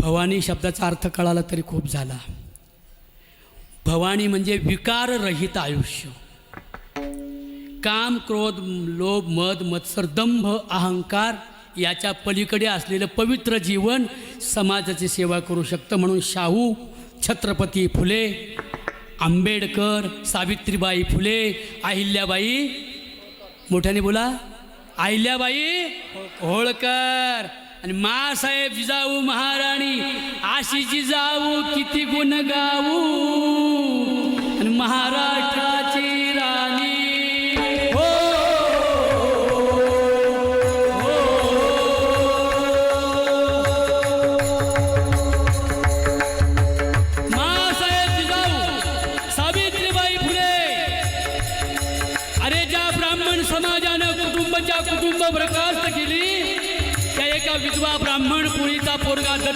भवानी शब्दाचा अर्थ कळाला तरी खूप झाला. भवानी म्हणजे विकाररहित आयुष्य. काम, क्रोध, लोभ, मद, मत्सर, दंभ, अहंकार याच्या पलीकडे असलेलं पवित्र जीवन समाजाची सेवा करू शकतं. म्हणून शाहू, छत्रपती फुले, आंबेडकर, सावित्रीबाई फुले, अहिल्याबाई, मोठ्याने बोला, अहिल्याबाई होळकर आणि मासाहेब जिजाऊ महाराणी, अशी जिजाऊ किती गुण गाऊ आणि महाराष्ट्राची राणी. हो, मासाहेब जिजाऊ, सावित्रीबाई फुले. अरे ज्या ब्राह्मण समाजानं कुटुंब बरखास्त केली, त्या एका विधवा ब्राह्मण पुळीचा पोरगा